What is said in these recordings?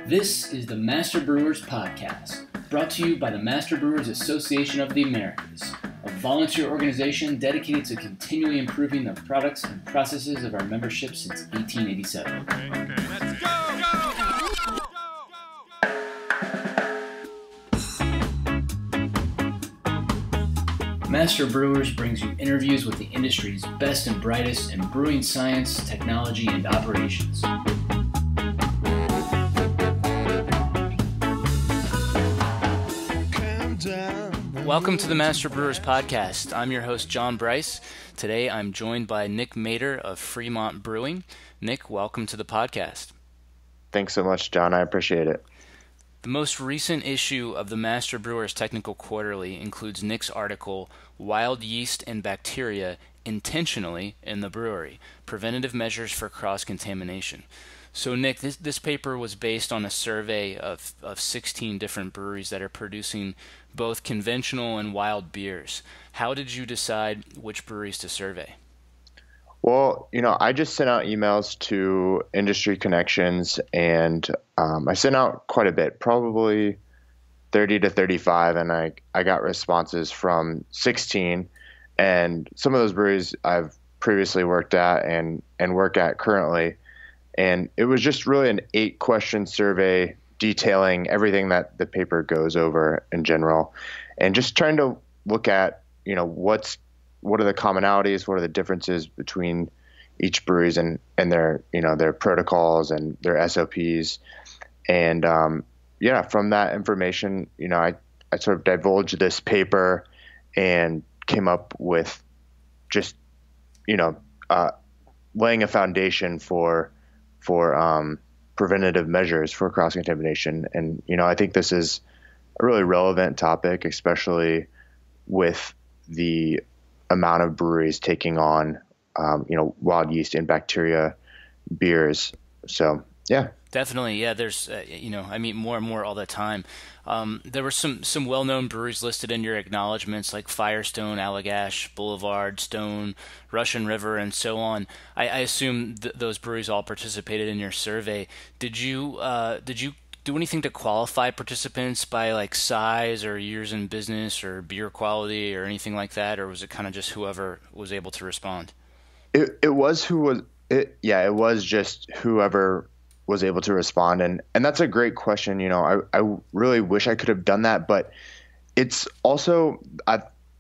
This is the Master Brewers Podcast, brought to you by the Master Brewers Association of the Americas, a volunteer organization dedicated to continually improving the products and processes of our membership since 1887. Okay, let's go! Master Brewers brings you interviews with the industry's best and brightest in brewing science, technology, and operations. Welcome to the Master Brewers Podcast. I'm your host, John Bryce. Today I'm joined by Nick Mader of Fremont Brewing. Nick, welcome to the podcast. Thanks so much, John. I appreciate it. The most recent issue of the Master Brewers Technical Quarterly includes Nick's article, Wild Yeast and Bacteria Intentionally in the Brewery, Preventative Measures for Cross-Contamination. So, Nick, this paper was based on a survey of 16 different breweries that are producing both conventional and wild beers. How did you decide which breweries to survey? Well, I just sent out emails to industry connections, and I sent out quite a bit, probably 30 to 35, and I got responses from 16, and some of those breweries I've previously worked at and work at currently. And it was just really an 8-question survey detailing everything that the paper goes over in general, and just trying to look at, what are the commonalities, what are the differences between each breweries and their, their protocols and their SOPs. And, from that information, I sort of divulged this paper and came up with just, laying a foundation for preventative measures for cross-contamination. And, I think this is a really relevant topic, especially with the amount of breweries taking on, wild yeast and bacteria beers. So, yeah. Definitely. Yeah. There's, I meet more and more all the time. There were some well-known breweries listed in your acknowledgments like Firestone, Allagash, Boulevard, Stone, Russian River, and so on. I assume those breweries all participated in your survey. Did you do anything to qualify participants by like size or years in business or beer quality or anything like that, or was it kind of just whoever was able to respond? It was just whoever was able to respond. And that's a great question. I really wish I could have done that, but it's also,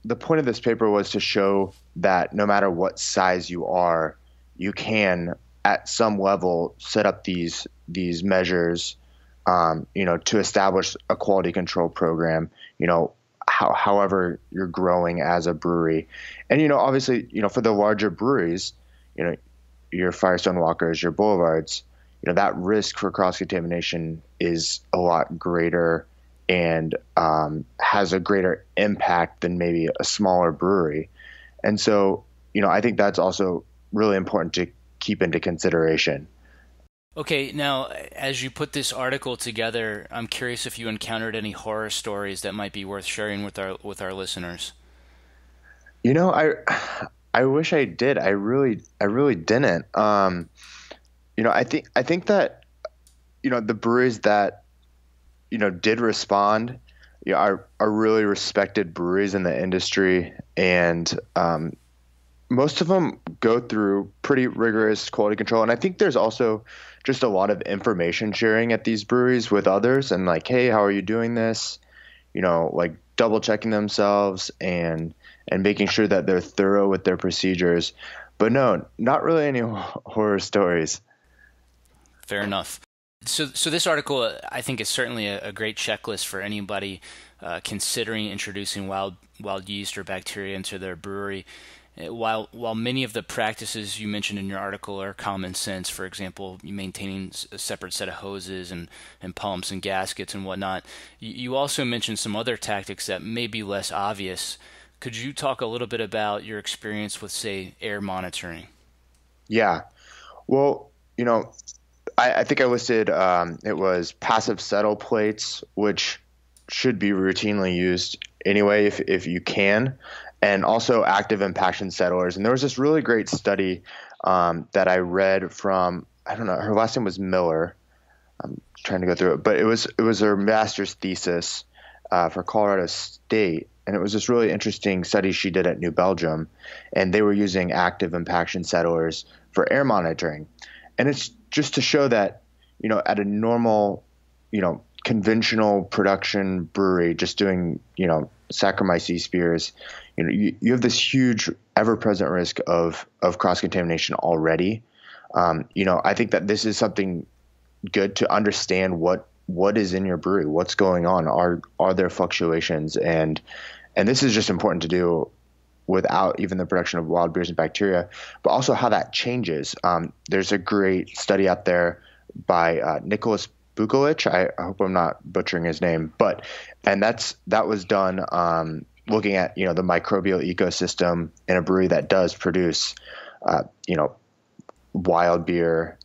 the point of this paper was to show that no matter what size you are, you can at some level set up these measures, to establish a quality control program, however you're growing as a brewery. And, obviously, for the larger breweries, your Firestone Walkers, your Boulevards, that risk for cross-contamination is a lot greater and has a greater impact than maybe a smaller brewery. And so, I think that's also really important to keep into consideration. Okay, now, as you put this article together, I'm curious if you encountered any horror stories that might be worth sharing with our listeners. I wish I did. I really didn't. I think that, the breweries that, did respond, are really respected breweries in the industry. And most of them go through pretty rigorous quality control. And I think there's also just a lot of information sharing at these breweries with others and like, hey, how are you doing this? Like double checking themselves and making sure that they're thorough with their procedures. But no, not really any horror stories. Fair enough. So this article, I think, is certainly a great checklist for anybody considering introducing wild yeast or bacteria into their brewery. While many of the practices you mentioned in your article are common sense, for example, maintaining a separate set of hoses and pumps and gaskets and whatnot, you also mentioned some other tactics that may be less obvious. Could you talk a little bit about your experience with, say, air monitoring? Yeah. Well, I think I listed it was passive settle plates, which should be routinely used anyway if you can, and also active impaction settlers. And there was this really great study that I read from, I don't know, her last name was Miller, Trying to go through it, but it was her master's thesis for Colorado State, and it was this really interesting study she did at New Belgium, and they were using active impaction settlers for air monitoring, and it's just to show that at a normal conventional production brewery, just doing Saccharomyces beers, you have this huge ever-present risk of cross contamination already. I think that this is something good to understand what is in your brewery, what's going on, are there fluctuations, and this is just important to do without even the production of wild beers and bacteria, but also how that changes. There's a great study out there by Nicholas Bukolich. I hope I'm not butchering his name, and that was done looking at the microbial ecosystem in a brewery that does produce wild beer,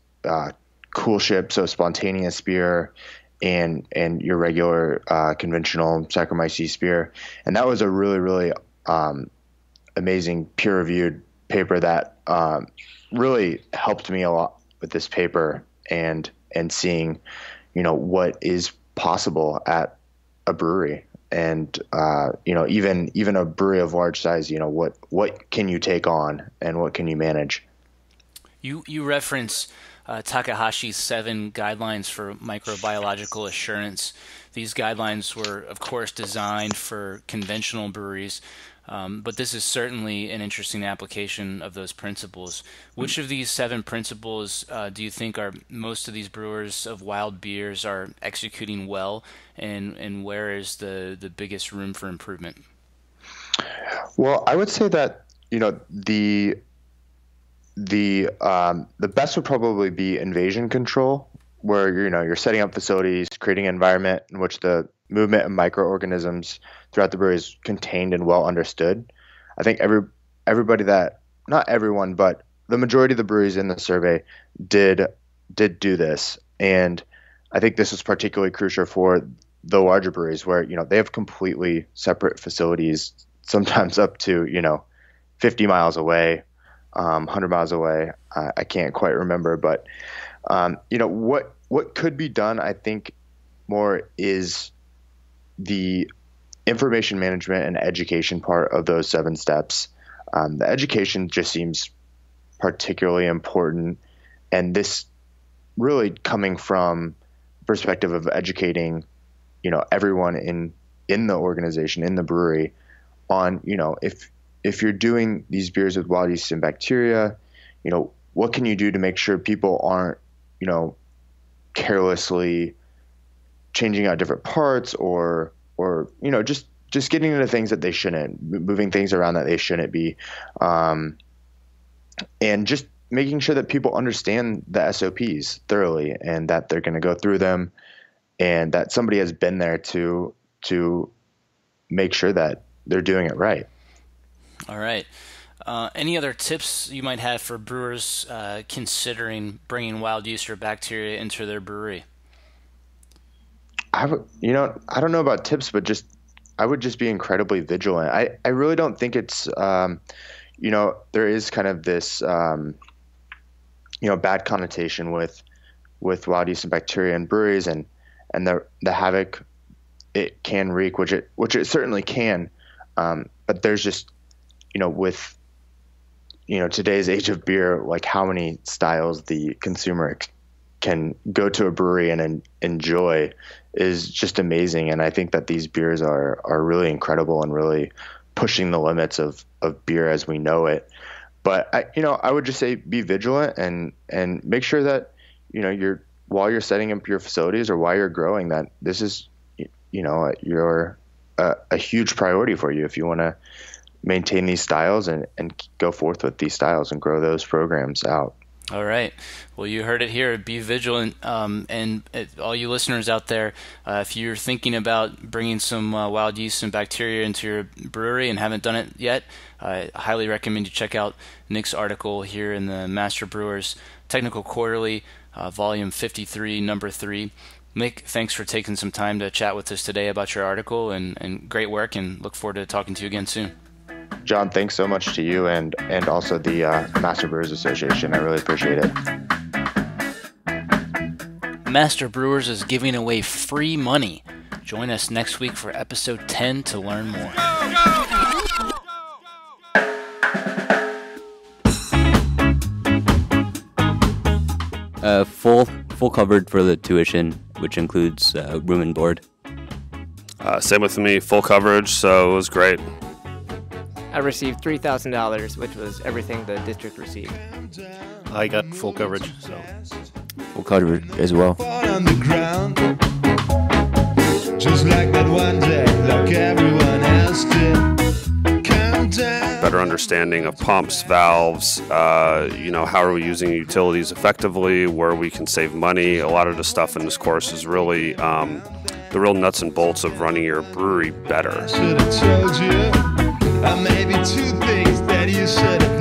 coolship, so spontaneous beer, and your regular conventional Saccharomyces beer. And that was a really, really amazing peer-reviewed paper that really helped me a lot with this paper and seeing what is possible at a brewery. And even a brewery of large size, what can you take on and what can you manage? You reference Takahashis 7 guidelines for microbiological assurance. These guidelines were, of course, designed for conventional breweries, but this is certainly an interesting application of those principles. Which of these 7 principles do you think are most of these brewers of wild beers are executing well, and where is the biggest room for improvement? Well, I would say that the best would probably be invasion control, where you're setting up facilities, creating an environment in which the movement of microorganisms throughout the brewery is contained and well understood. I think everybody not everyone, but the majority of the breweries in the survey did do this, and I think this was particularly crucial for the larger breweries where they have completely separate facilities, sometimes up to 50 miles away. 100 miles away. I can't quite remember, but what could be done, I think, more is the information management and education part of those 7 steps. The education just seems particularly important, and this really coming from the perspective of educating, everyone in the organization, in the brewery, on if you're doing these beers with wild yeast and bacteria, what can you do to make sure people aren't, carelessly changing out different parts or just getting into things that they shouldn't, moving things around that they shouldn't be, and just making sure that people understand the SOPs thoroughly and that they're going to go through them and that somebody has been there to make sure that they're doing it right. All right. Any other tips you might have for brewers considering bringing wild yeast or bacteria into their brewery? I don't know about tips, but I would just be incredibly vigilant. I really don't think it's, there is kind of this, bad connotation with wild yeast and bacteria in breweries and the havoc it can wreak, which it certainly can. But there's just, with today's age of beer, like how many styles the consumer can go to a brewery and enjoy is just amazing. And I think that these beers are really incredible and really pushing the limits of beer as we know it. But I would just say be vigilant and make sure that while you're setting up your facilities or while you're growing, that this is you're a huge priority for you if you want to maintain these styles and go forth with these styles and grow those programs out. All right. Well, you heard it here. Be vigilant. And all you listeners out there, if you're thinking about bringing some wild yeast and bacteria into your brewery and haven't done it yet, I highly recommend you check out Nick's article here in the Master Brewers Technical Quarterly, volume 53, number 3. Nick, thanks for taking some time to chat with us today about your article and great work, and look forward to talking to you again soon. John, thanks so much to you and also the Master Brewers Association. I really appreciate it. Master Brewers is giving away free money. Join us next week for episode 10 to learn more. Full covered for the tuition, which includes room and board. Same with me, full coverage, so it was great. I received $3,000, which was everything the district received. I got full coverage, so. Full coverage as well. On the ground, just like that one day, like everyone else did. Countdown. Better understanding of pumps, valves, how are we using utilities effectively, where we can save money. A lot of the stuff in this course is really the real nuts and bolts of running your brewery better. Should have told you, maybe two things that you should have